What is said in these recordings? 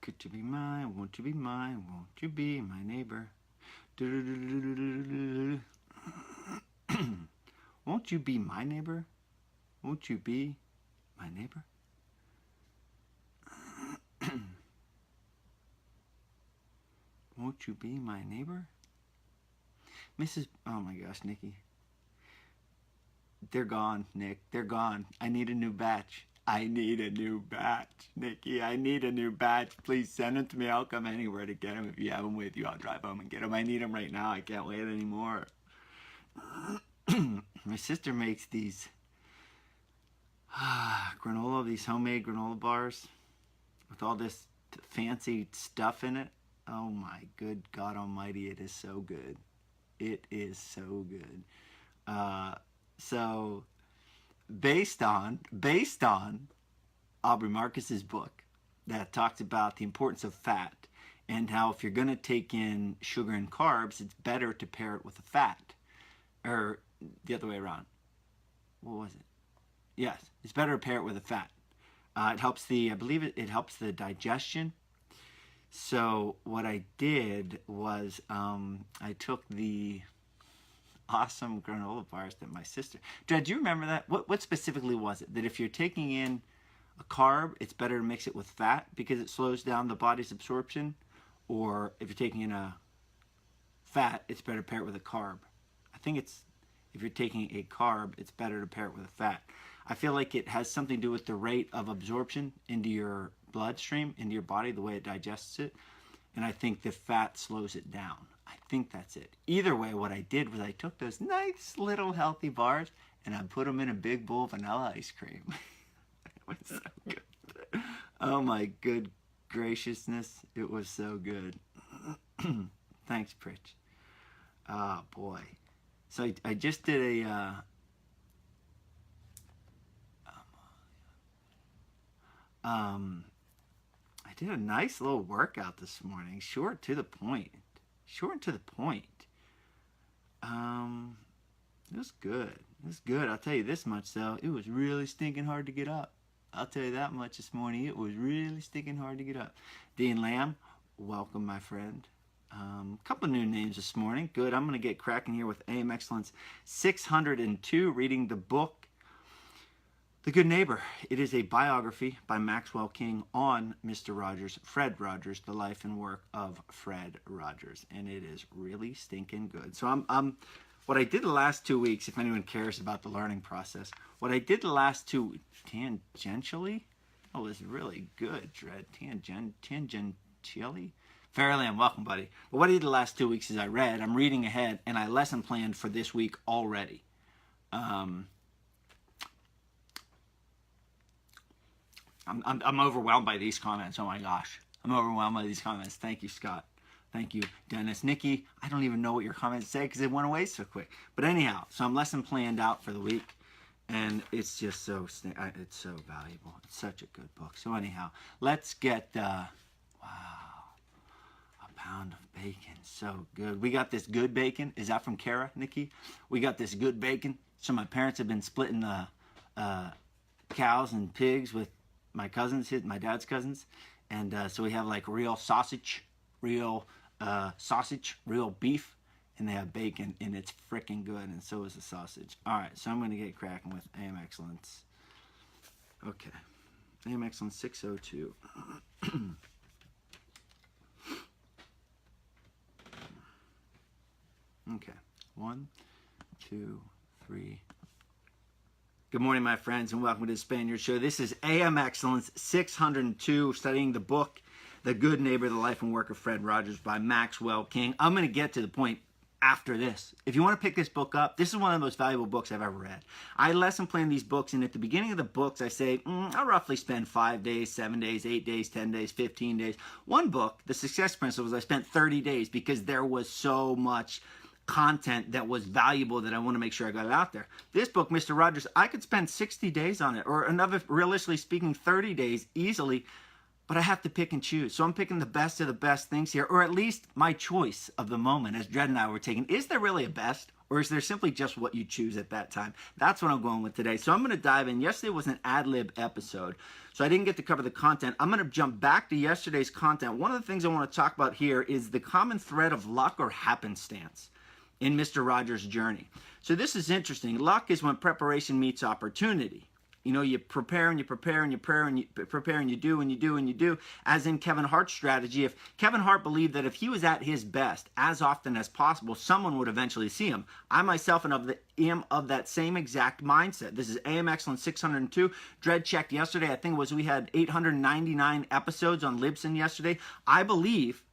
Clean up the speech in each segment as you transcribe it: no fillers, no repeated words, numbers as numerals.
Could you be mine? Won't you be mine? Won't you be my neighbor? Won't you be my neighbor? Won't you be my neighbor? Won't you be my neighbor? Oh my gosh, Nikki. They're gone, Nick. They're gone. I need a new batch. I need a new batch, Nikki. I need a new batch. Please send them to me. I'll come anywhere to get them. If you have them with you, I'll drive home and get them. I need them right now. I can't wait anymore. My sister makes these granola, these homemade granola bars with all this fancy stuff in it. Oh my good God Almighty, it is so good. It is so good. So based on Aubrey Marcus's book that talks about the importance of fat and how if you're going to take in sugar and carbs, it's better to pair it with a fat, or the other way around. What was it? Yes, it's better to pair it with a fat. It helps I believe it helps the digestion. So what I did was I took the awesome granola bars that my sister... Dred, do you remember that? What specifically was it? That if you're taking in a carb, it's better to mix it with fat because it slows down the body's absorption? Or if you're taking in a fat, it's better to pair it with a carb. I think it's, if you're taking a carb, it's better to pair it with a fat. I feel like it has something to do with the rate of absorption into your bloodstream, into your body, the way it digests it. And I think the fat slows it down. I think that's it. Either way, what I did was I took those nice little healthy bars and I put them in a big bowl of vanilla ice cream. It was so good. Oh my good graciousness. It was so good. Thanks, Pritch. Oh boy. So I just did I did a nice little workout this morning. Short to the point. Short to the point. It was good. It was good. I'll tell you this much though. It was really stinking hard to get up. I'll tell you that much this morning. It was really stinking hard to get up. Dean Lamb, welcome my friend. Couple new names this morning. Good. I'm going to get cracking here with AM Excellence 602, reading the book The Good Neighbor. It is a biography by Maxwell King on Mr. Rogers, Fred Rogers, the life and work of Fred Rogers, and it is really stinking good. So what I did the last 2 weeks, if anyone cares about the learning process, what I did the last tangentially, oh, it was really good, Dred, tangentially. Fairland, welcome, buddy. But what I did the last 2 weeks is I'm reading ahead, and I lesson planned for this week already. I'm overwhelmed by these comments. Oh my gosh. I'm overwhelmed by these comments. Thank you, Scott. Thank you, Dennis. Nikki, I don't even know what your comments say because they went away so quick. But anyhow, so I'm lesson planned out for the week. And it's just so, it's so valuable. It's such a good book. So anyhow, let's get, wow, a pound of bacon. So good. We got this good bacon. Is that from Kara, Nikki? We got this good bacon. So my parents have been splitting the cows and pigs with my cousins, my dad's cousins. And so we have like real sausage, real beef. And they have bacon, and it's freaking good, and so is the sausage. All right, so I'm going to get cracking with AM Excellence. Okay, AM Excellence 602. Okay, 1, 2, 3. Good morning, my friends, and welcome to the Spaniard Show. This is AM Excellence 602, studying the book, The Good Neighbor, The Life and Work of Fred Rogers by Maxwell King. I'm going to get to the point after this. If you want to pick this book up, this is one of the most valuable books I've ever read. I lesson plan these books, and at the beginning of the books, I say, I'll roughly spend 5 days, 7 days, 8 days, 10 days, 15 days. One book, The Success Principles, I spent 30 days because there was so much content that was valuable that I want to make sure I got it out there. This book, Mr. Rogers, I could spend 60 days on it, or another, realistically speaking, 30 days easily, but I have to pick and choose. So I'm picking the best of the best things here, or at least my choice of the moment, as Dred and I were taking. Is there really a best Or is there simply just what you choose at that time? That's what I'm going with today. So I'm going to dive in. Yesterday was an ad-lib episode, so I didn't get to cover the content. I'm going to jump back to yesterday's content. One of the things I want to talk about here is the common thread of luck or happenstance in Mr. Rogers' journey. So this is interesting. Luck is when preparation meets opportunity. You know, you prepare and you prepare and you prepare and you prepare and you do and you do and you do. As in Kevin Hart's strategy, if Kevin Hart believed that if he was at his best as often as possible, someone would eventually see him. I myself am of that same exact mindset. This is AMXbooks 602. Dread checked yesterday. I think it was we had 899 episodes on Libsyn yesterday. I believe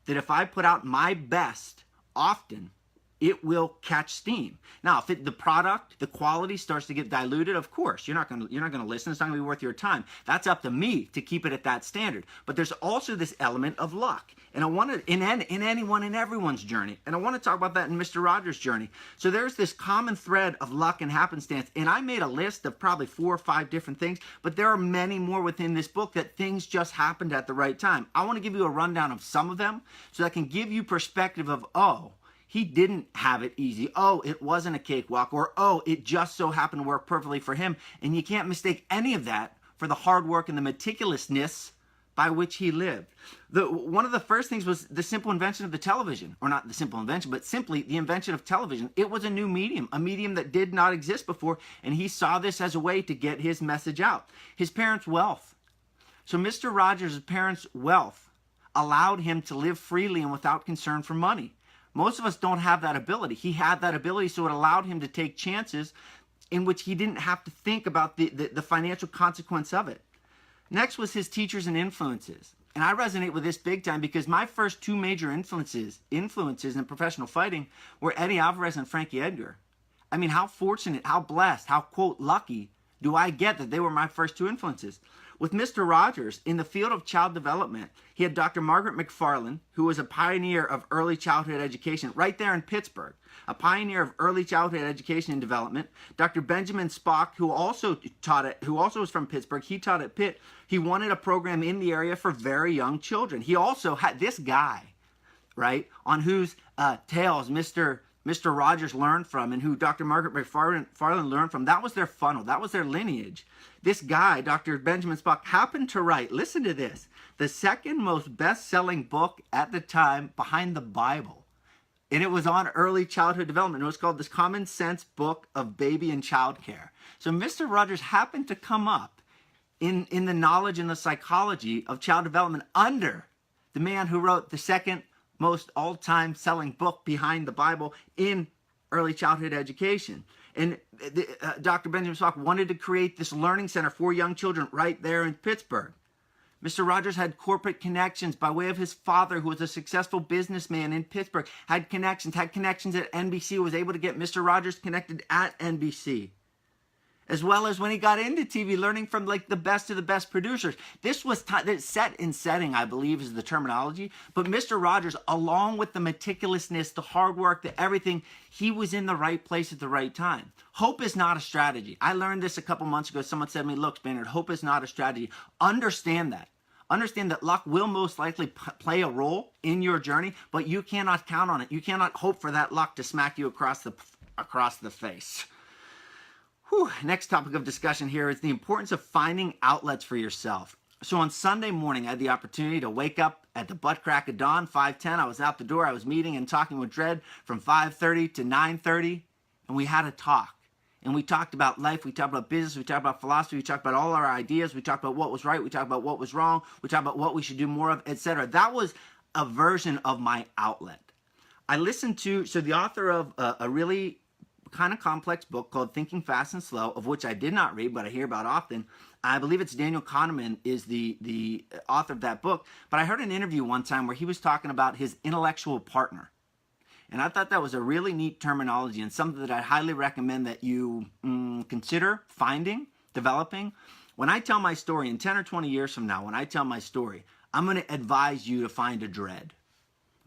that if I put out my best often, it will catch steam. Now, if the product, the quality starts to get diluted, of course, you're not going to listen. It's not going to be worth your time. That's up to me to keep it at that standard. But there's also this element of luck, and I want to in anyone and everyone's journey, and I want to talk about that in Mr. Rogers' journey. So there's this common thread of luck and happenstance, and I made a list of probably 4 or 5 different things, but there are many more within this book that things just happened at the right time. I want to give you a rundown of some of them so that I can give you perspective of, oh, he didn't have it easy. Oh, it wasn't a cakewalk. Or, oh, it just so happened to work perfectly for him. And you can't mistake any of that for the hard work and the meticulousness by which he lived. One of the first things was the simple invention of the television. Or not the simple invention, but simply the invention of television. It was a new medium, a medium that did not exist before. And he saw this as a way to get his message out. His parents' wealth. So Mr. Rogers' parents' wealth allowed him to live freely and without concern for money. Most of us don't have that ability. He had that ability, so it allowed him to take chances in which he didn't have to think about the financial consequence of it. Next was his teachers and influences. And I resonate with this big time because my first 2 major influences in professional fighting were Eddie Alvarez and Frankie Edgar. I mean, how fortunate, how blessed, how, quote, lucky do I get that they were my first 2 influences. With Mr. Rogers, in the field of child development, he had Dr. Margaret McFarland, who was a pioneer of early childhood education right there in Pittsburgh, a pioneer of early childhood education and development. Dr. Benjamin Spock, who also was from Pittsburgh, he taught at Pitt. He wanted a program in the area for very young children. He also had this guy, right, on whose tales Mr. Rogers learned from and who Dr. Margaret McFarland learned from. That was their funnel. That was their lineage. This guy, Dr. Benjamin Spock, happened to write, listen to this, the second most best-selling book at the time behind the Bible. And it was on early childhood development. It was called This Common Sense Book of Baby and Child Care. So Mr. Rogers happened to come up in the knowledge and the psychology of child development under the man who wrote the second most all-time selling book behind the Bible in early childhood education. And Dr. Benjamin Spock wanted to create this learning center for young children right there in Pittsburgh. Mr. Rogers had corporate connections by way of his father, who was a successful businessman in Pittsburgh, had connections at NBC, was able to get Mr. Rogers connected at NBC. As well as when he got into TV, learning from like the best of the best producers. This was set in setting, I believe, is the terminology. But Mr. Rogers, along with the meticulousness, the hard work, the everything, he was in the right place at the right time. Hope is not a strategy. I learned this a couple months ago. Someone said to me, look, Spaniard, hope is not a strategy. Understand that. Understand that luck will most likely play a role in your journey, but you cannot count on it. You cannot hope for that luck to smack you across the face. Next topic of discussion here is the importance of finding outlets for yourself. So on Sunday morning, I had the opportunity to wake up at the butt crack of dawn, 5:10. I was out the door. I was meeting and talking with Dredd from 5:30 to 9:30, and we had a talk. And we talked about life. We talked about business. We talked about philosophy. We talked about all our ideas. We talked about what was right. We talked about what was wrong. We talked about what we should do more of, etc. That was a version of my outlet. I listened to, so the author of a really kind of complex book called Thinking Fast and Slow, of which I did not read, but I hear about often. I believe it's Daniel Kahneman is the author of that book. But I heard an interview one time where he was talking about his intellectual partner. And I thought that was a really neat terminology and something that I highly recommend that you consider finding, developing. When I tell my story, in 10 or 20 years from now, when I tell my story, I'm going to advise you to find a Dredd.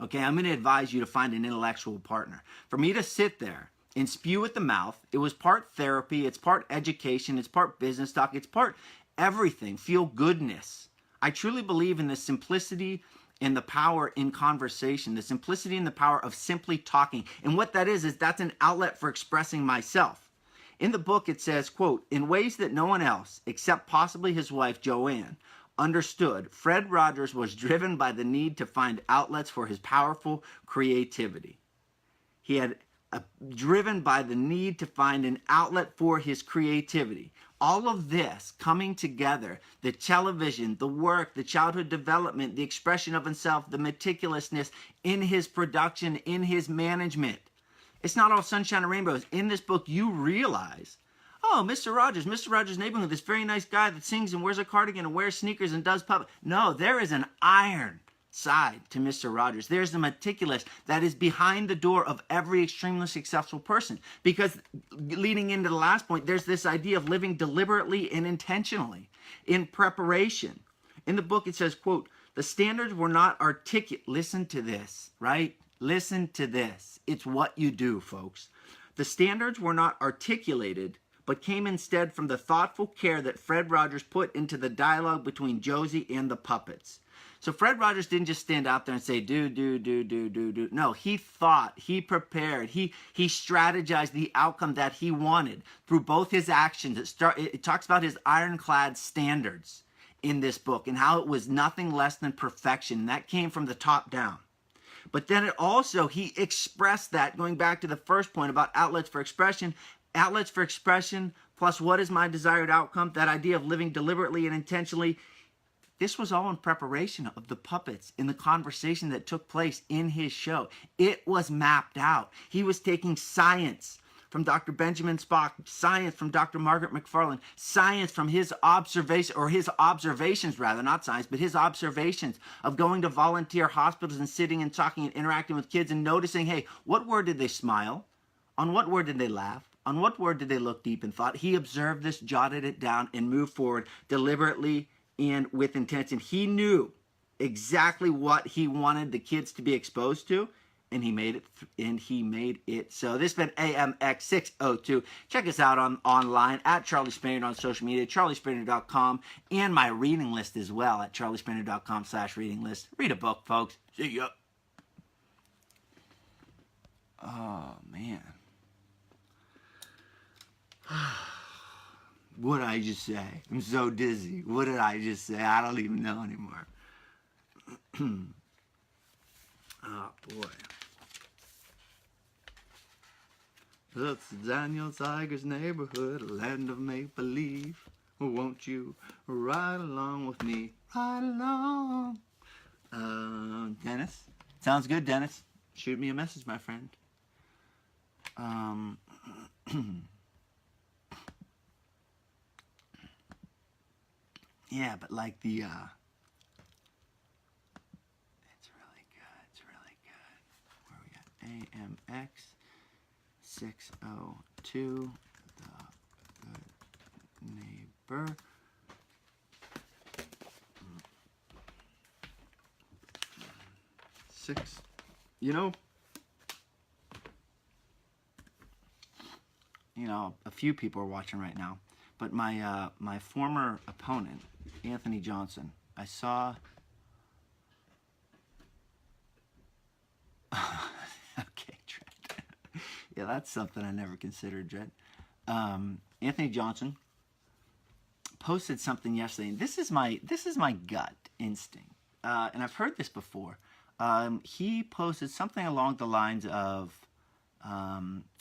Okay, I'm going to advise you to find an intellectual partner. For me to sit there and spew at the mouth, it was part therapy, it's part education, it's part business talk, it's part everything, feel goodness. I truly believe in the simplicity and the power in conversation, the simplicity and the power of simply talking. And what that is that's an outlet for expressing myself. In the book, it says, quote, in ways that no one else, except possibly his wife, Joanne, understood, Fred Rogers was driven by the need to find outlets for his powerful creativity. He had driven by the need to find an outlet for his creativity. All of this coming together, the television, the work, the childhood development, the expression of himself, the meticulousness in his production, in his management. It's not all sunshine and rainbows. In this book, you realize, oh, Mr. Rogers' Neighborhood, this very nice guy that sings and wears a cardigan and wears sneakers and does puppet. No, there is an iron side to Mr. Rogers. There's the meticulous that is behind the door of every extremely successful person. Because leading into the last point, there's this idea of living deliberately and intentionally in preparation. In the book, it says, quote, the standards were not articulate. Listen to this, right? Listen to this. It's what you do, folks. The standards were not articulated, but came instead from the thoughtful care that Fred Rogers put into the dialogue between Josie and the puppets. So Fred Rogers didn't just stand out there and say, do. No, he thought, he prepared, he strategized the outcome that he wanted through both his actions. It talks about his ironclad standards in this book and how it was nothing less than perfection. That came from the top down. But then it also, he expressed that, going back to the first point about outlets for expression plus what is my desired outcome, that idea of living deliberately and intentionally. This was all in preparation of the puppets in the conversation that took place in his show. It was mapped out. He was taking science from Dr. Benjamin Spock, science from Dr. Margaret McFarland, science from his observations rather, not science, but his observations of going to volunteer hospitals and sitting and talking and interacting with kids and noticing, hey, what word did they smile? On what word did they laugh? On what word did they look deep in thought? He observed this, jotted it down, and moved forward deliberately and with intention. He knew exactly what he wanted the kids to be exposed to, and he made it. So this has been AMX 602. Check us out online at Charlie Spaniard on social media, charliespaniard.com, and my reading list as well at charliespaniard.com/reading list. Read a book, folks. See ya. Oh, man. What did I just say? I'm so dizzy. What did I just say? I don't even know anymore. Oh, boy. That's Daniel Tiger's Neighborhood, a land of make-believe. Won't you ride along with me? Ride along. Dennis? Sounds good, Dennis. Shoot me a message, my friend. Yeah, but like the, it's really good, Where we got AMX 602, the good neighbor. Six, a few people are watching right now, but my my former opponent, Anthony Johnson, I saw. Okay, Dred. Yeah, that's something I never considered, Dred. Anthony Johnson posted something yesterday, and this is my gut instinct, and I've heard this before. He posted something along the lines of,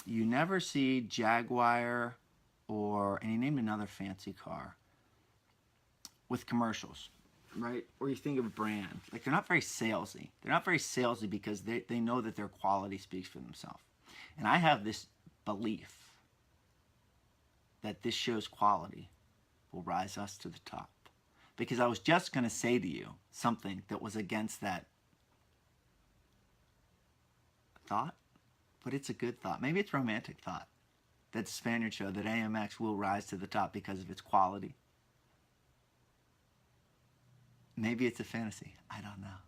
you never see Jaguar and he named another fancy car with commercials, right? Or you think of a brand, like they're not very salesy. They're not very salesy because they know that their quality speaks for themselves. And I have this belief that this show's quality will rise us to the top. Because I was just going to say to you something that was against that thought, but it's a good thought. Maybe it's romantic thought. That Spaniard Show, that AMX will rise to the top because of its quality. Maybe it's a fantasy. I don't know.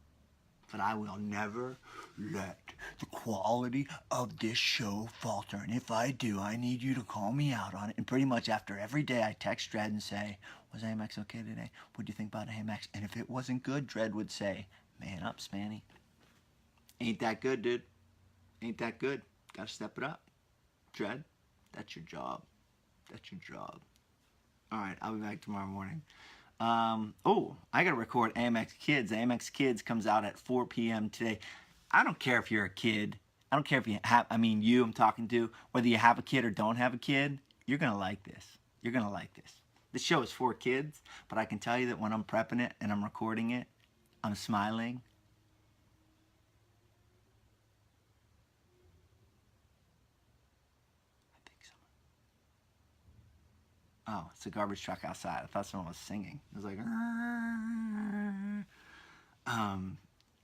But I will never let the quality of this show falter. And if I do, I need you to call me out on it. And pretty much after every day, I text Dred and say, was AMX okay today? What do you think about AMX? And if it wasn't good, Dred would say, Man up, Spanny. Ain't that good, dude. Ain't that good. Gotta step it up. Dread, that's your job. That's your job. All right, I'll be back tomorrow morning. I gotta record AMX Kids. AMX Kids comes out at 4 p.m. today. I don't care if you're a kid. I don't care if you have, I'm talking to, whether you have a kid or don't have a kid, you're gonna like this. You're gonna like this. This show is for kids, but I can tell you that when I'm prepping it and I'm recording it, I'm smiling. I think someone. Oh, it's a garbage truck outside. I thought someone was singing. It was like,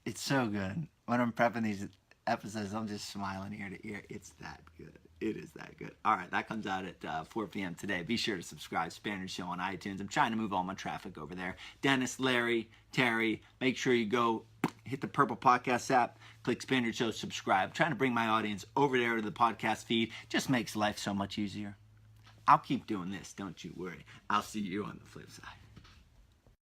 it's so good. When I'm prepping these episodes, I'm just smiling ear to ear. It's that good. It is that good. All right, that comes out at 4 p.m. today. Be sure to subscribe. Spaniard Show on iTunes. I'm trying to move all my traffic over there. Dennis, Larry, Terry, make sure you go hit the purple podcast app, click Spaniard Show, subscribe. I'm trying to bring my audience over there to the podcast feed. Just makes life so much easier. I'll keep doing this. Don't you worry. I'll see you on the flip side.